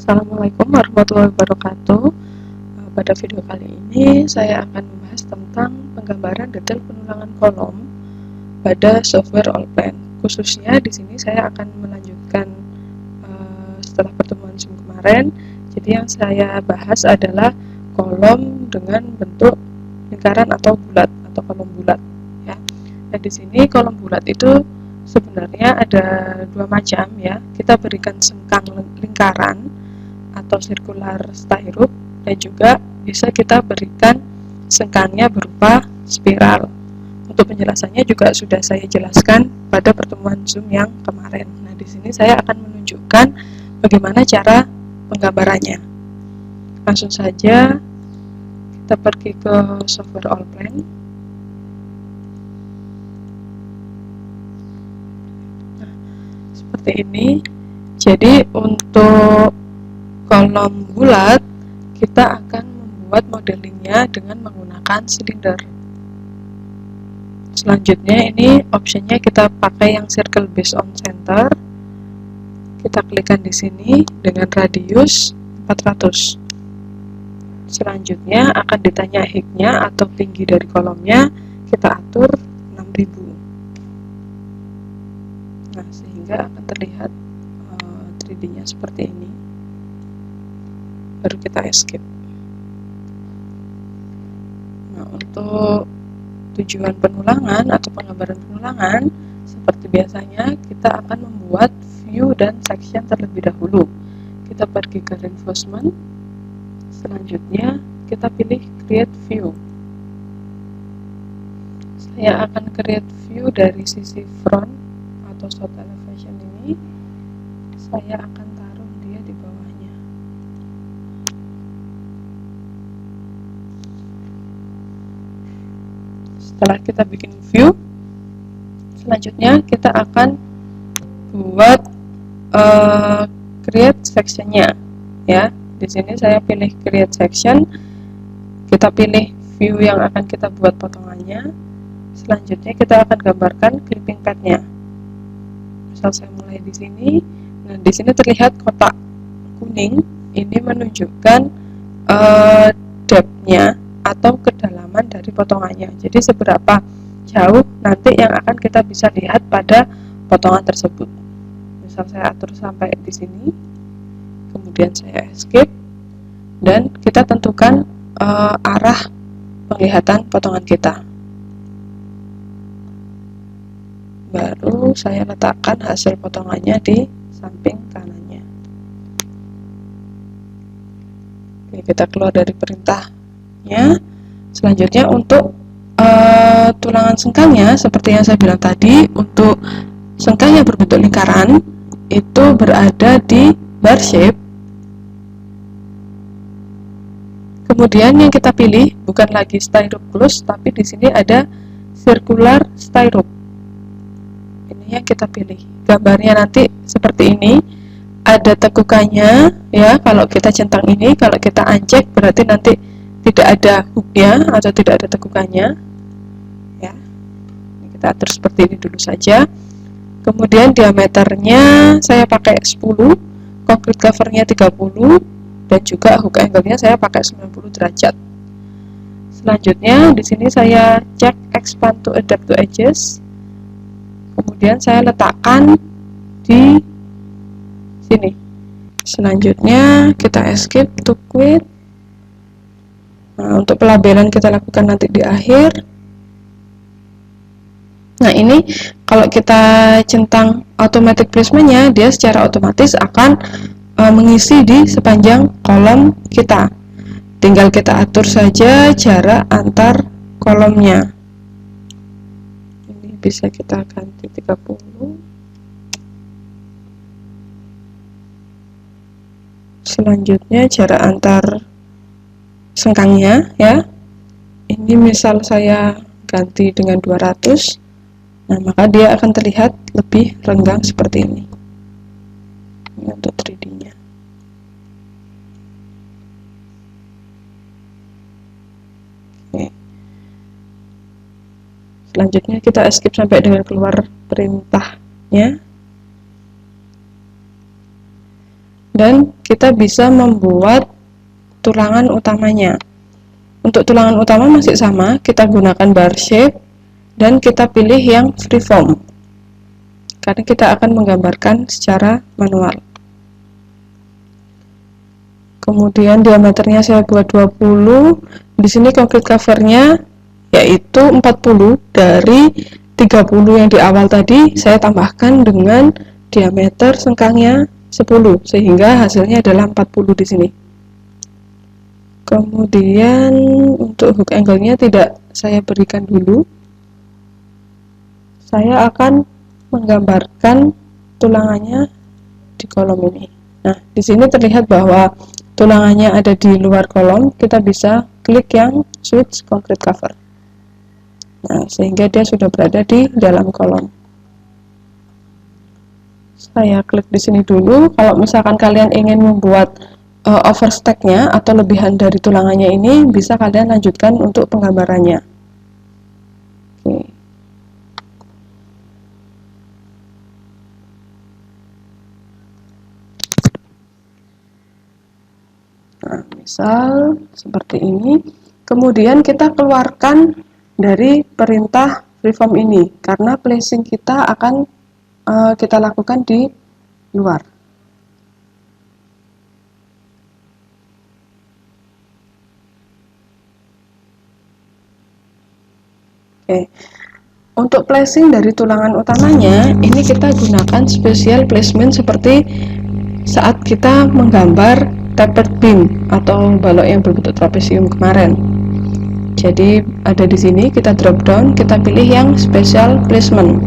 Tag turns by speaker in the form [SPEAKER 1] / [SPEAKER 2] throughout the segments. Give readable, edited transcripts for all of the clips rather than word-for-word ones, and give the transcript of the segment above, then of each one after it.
[SPEAKER 1] Assalamualaikum warahmatullahi wabarakatuh. Pada video kali ini saya akan membahas tentang penggambaran detail penulangan kolom pada software Allplan. Khususnya di sini saya akan melanjutkan setelah pertemuan Zoom kemarin. Jadi yang saya bahas adalah kolom dengan bentuk lingkaran atau bulat atau kolom bulat. Ya. Nah di sini kolom bulat itu sebenarnya ada dua macam ya. Kita berikan sengkang lingkaran atau circular styrope, dan juga bisa kita berikan sengkangnya berupa spiral. Untuk penjelasannya juga sudah saya jelaskan pada pertemuan Zoom yang kemarin. Nah, di sini saya akan menunjukkan bagaimana cara penggambarannya. Langsung saja kita pergi ke software Allplan. Nah, seperti ini. Jadi untuk kolom bulat, kita akan membuat modelingnya dengan menggunakan silinder. Selanjutnya ini optionnya kita pakai yang circle based on center. Kita klikkan di sini dengan radius 400. Selanjutnya akan ditanya height-nya atau tinggi dari kolomnya, kita atur 6000. Nah, sehingga akan terlihat 3D-nya seperti ini. Baru kita escape. Nah, untuk tujuan penulangan atau penggambaran penulangan, seperti biasanya kita akan membuat view dan section terlebih dahulu. Kita pergi ke reinforcement, selanjutnya kita pilih create view. Saya akan create view dari sisi front atau shot elevation ini. Saya akan taruh dia di bawahnya. Setelah kita bikin view, selanjutnya kita akan buat create sectionnya, ya. Di sini saya pilih create section. Kita pilih view yang akan kita buat potongannya. Selanjutnya kita akan gambarkan clipping path-nya. Misal saya mulai di sini. Nah, di sini terlihat kotak kuning. Ini menunjukkan depth-nya atau kedalaman dari potongannya. Jadi seberapa jauh nanti yang akan kita bisa lihat pada potongan tersebut. Misal saya atur sampai di sini, kemudian saya escape, dan kita tentukan arah penglihatan potongan kita. Baru saya letakkan hasil potongannya di samping kanannya. Oke, kita keluar dari perintah. Selanjutnya untuk tulangan sengkangnya, seperti yang saya bilang tadi, untuk sengkang yang berbentuk lingkaran itu berada di bar shape. Kemudian yang kita pilih bukan lagi styrope close, tapi di sini ada circular styrope. Ini yang kita pilih. Gambarnya nanti seperti ini. Ada tekukannya, ya. Kalau kita centang ini, kalau kita anjek berarti nanti tidak ada hooknya atau tidak ada tekukannya, ya. Ini kita atur seperti ini dulu saja. Kemudian diameternya saya pakai 10, concrete covernya 30, dan juga hook angle-nya saya pakai 90 derajat. Selanjutnya di sini saya cek expand to adapt to edges. Kemudian saya letakkan di sini. Selanjutnya kita escape to quit. Nah, untuk pelabelan kita lakukan nanti di akhir. Nah, ini kalau kita centang automatic placement-nya, dia secara otomatis akan mengisi di sepanjang kolom kita. Tinggal kita atur saja jarak antar kolomnya. Ini bisa kita ganti 30. Selanjutnya jarak antar sengkangnya, ya. Ini misal saya ganti dengan 200. Nah, maka dia akan terlihat lebih renggang seperti ini. Ini untuk 3D-nya. Oke. Selanjutnya kita escape sampai dengan keluar perintahnya. Dan kita bisa membuat tulangan utamanya. Untuk tulangan utama masih sama, kita gunakan bar shape dan kita pilih yang freeform karena kita akan menggambarkan secara manual. Kemudian diameternya saya buat 20. Di sini concrete covernya yaitu 40, dari 30 yang di awal tadi saya tambahkan dengan diameter sengkangnya 10 sehingga hasilnya adalah 40 di sini. Kemudian untuk hook angle-nya tidak saya berikan dulu. Saya akan menggambarkan tulangannya di kolom ini. Nah, di sini terlihat bahwa tulangannya ada di luar kolom. Kita bisa klik yang switch concrete cover. Nah, sehingga dia sudah berada di dalam kolom. Saya klik di sini dulu. Kalau misalkan kalian ingin membuat overstack-nya atau lebihan dari tulangannya ini, bisa kalian lanjutkan untuk penggambarannya. Oke. Nah, misal seperti ini. Kemudian kita keluarkan dari perintah freeform ini karena placing kita akan kita lakukan di luar. Oke. Untuk placing dari tulangan utamanya, ini kita gunakan special placement seperti saat kita menggambar tapered beam atau balok yang berbentuk trapesium kemarin. Jadi ada di sini, kita drop down, kita pilih yang special placement.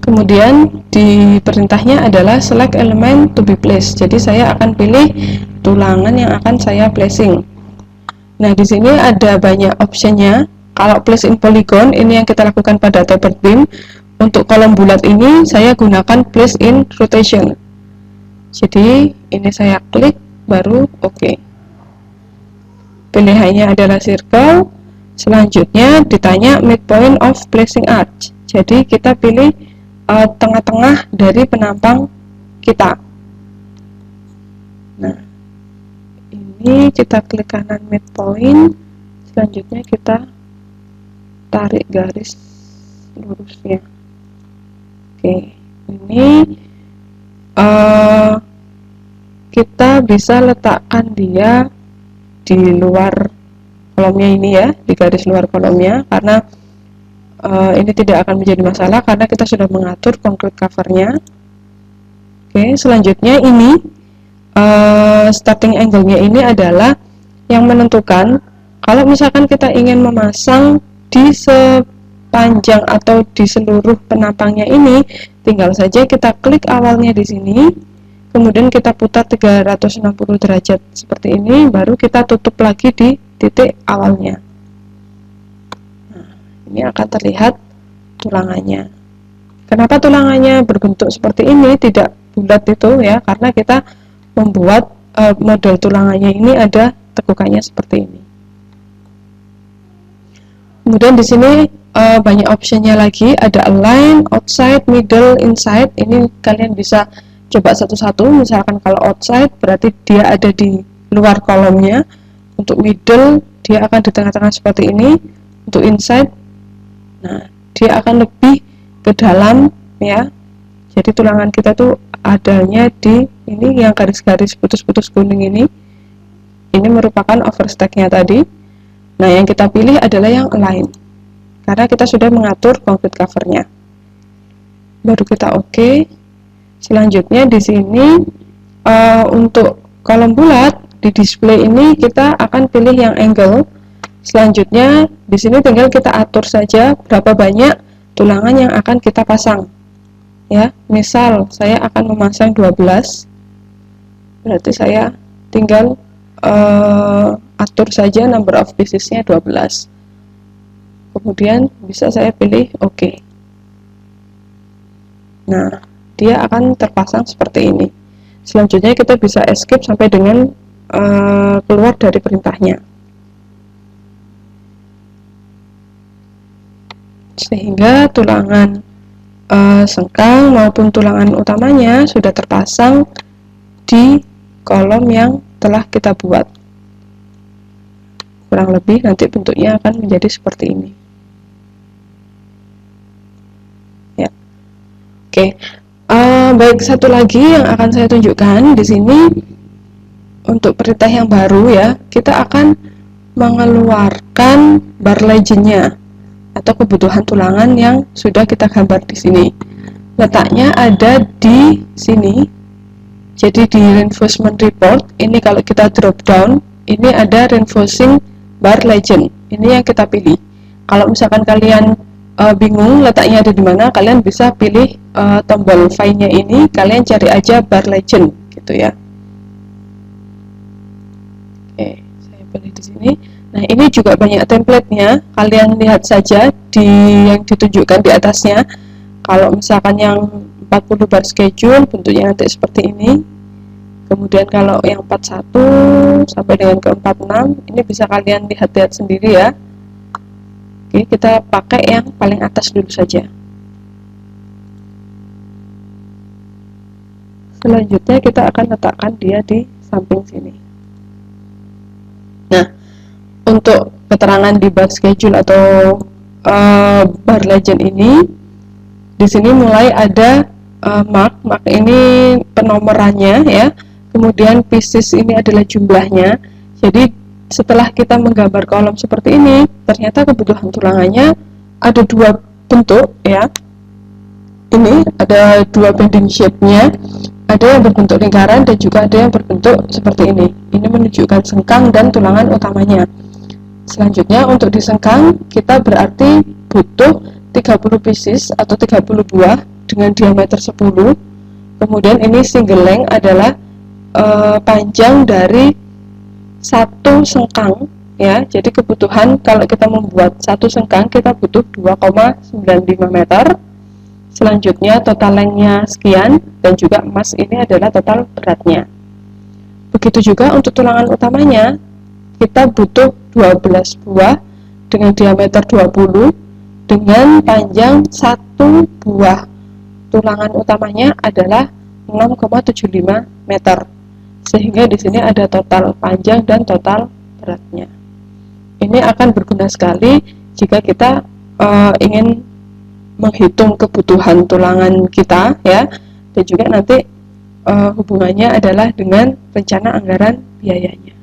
[SPEAKER 1] Kemudian di perintahnya adalah select element to be placed. Jadi saya akan pilih tulangan yang akan saya placing. Nah, di sini ada banyak optionnya. Kalau place in polygon, ini yang kita lakukan pada tapered beam. Untuk kolom bulat ini, saya gunakan place in rotation. Jadi, ini saya klik, baru OK. Pilihannya adalah circle. Selanjutnya, ditanya midpoint of placing arch. Jadi, kita pilih tengah-tengah dari penampang kita. Nah, ini kita klik kanan midpoint, selanjutnya kita tarik garis lurusnya. Oke, ini kita bisa letakkan dia di luar kolomnya ini ya, di garis luar kolomnya, karena ini tidak akan menjadi masalah karena kita sudah mengatur concrete covernya. Oke, selanjutnya ini starting angle-nya ini adalah yang menentukan kalau misalkan kita ingin memasang di sepanjang atau di seluruh penampangnya ini, tinggal saja kita klik awalnya di sini, kemudian kita putar 360 derajat seperti ini, baru kita tutup lagi di titik awalnya. Nah, ini akan terlihat tulangannya. Kenapa tulangannya berbentuk seperti ini, tidak bulat itu ya, karena kita membuat model tulangannya ini ada tekukannya seperti ini. Kemudian di sini banyak optionnya lagi, ada align, outside, middle, inside. Ini kalian bisa coba satu-satu. Misalkan kalau outside berarti dia ada di luar kolomnya. Untuk middle dia akan di tengah-tengah seperti ini. Untuk inside, nah dia akan lebih ke dalam ya. Jadi tulangan kita tuh adanya di ini yang garis-garis putus-putus kuning ini. Ini merupakan overstack-nya tadi. Nah, yang kita pilih adalah yang align. Karena kita sudah mengatur concrete cover-nya. Baru kita OK. Selanjutnya di sini untuk kolom bulat di display ini kita akan pilih yang angle. Selanjutnya di sini tinggal kita atur saja berapa banyak tulangan yang akan kita pasang. Ya, misal saya akan memasang 12, berarti saya tinggal atur saja number of piecesnya 12. Kemudian bisa saya pilih OK. Nah, dia akan terpasang seperti ini. Selanjutnya kita bisa escape sampai dengan keluar dari perintahnya. Sehingga tulangan sengkang maupun tulangan utamanya sudah terpasang di kolom yang telah kita buat. Kurang lebih nanti bentuknya akan menjadi seperti ini. Ya. Oke. Baik, satu lagi yang akan saya tunjukkan di sini untuk perintah yang baru ya, kita akan mengeluarkan bar legend-nya atau kebutuhan tulangan yang sudah kita gambar di sini. Letaknya ada di sini. Jadi di reinforcement report ini kalau kita drop down, ini ada reinforcing bar legend. Ini yang kita pilih. Kalau misalkan kalian bingung letaknya ada di mana, kalian bisa pilih tombol file-nya ini, kalian cari aja bar legend gitu ya. Oke, saya pilih di sini. Nah, ini juga banyak template-nya. Kalian lihat saja di yang ditunjukkan di atasnya. Kalau misalkan yang 40 bar schedule bentuknya nanti seperti ini. Kemudian kalau yang 41 sampai dengan ke 46 ini bisa kalian lihat-lihat sendiri ya. Oke, kita pakai yang paling atas dulu saja. Selanjutnya kita akan letakkan dia di samping sini. Nah, untuk keterangan di bar schedule atau bar legend ini, di sini mulai ada mark ini penomorannya ya. Kemudian pieces ini adalah jumlahnya. Jadi setelah kita menggambar kolom seperti ini, ternyata kebutuhan tulangannya ada dua bentuk ya. Ini ada dua bending shape-nya, ada yang berbentuk lingkaran dan juga ada yang berbentuk seperti ini. Ini menunjukkan sengkang dan tulangan utamanya. Selanjutnya untuk disengkang kita berarti butuh 30 pieces atau 30 buah dengan diameter 10. Kemudian ini single length adalah panjang dari satu sengkang ya. Jadi kebutuhan kalau kita membuat satu sengkang kita butuh 2,95 meter. Selanjutnya total lengthnya sekian dan juga emas ini adalah total beratnya. Begitu juga untuk tulangan utamanya kita butuh 12 buah dengan diameter 20 dengan panjang satu buah. Tulangan utamanya adalah 6,75 meter. Sehingga di sini ada total panjang dan total beratnya. Ini akan berguna sekali jika kita ingin menghitung kebutuhan tulangan kita ya, dan juga nanti hubungannya adalah dengan rencana anggaran biayanya.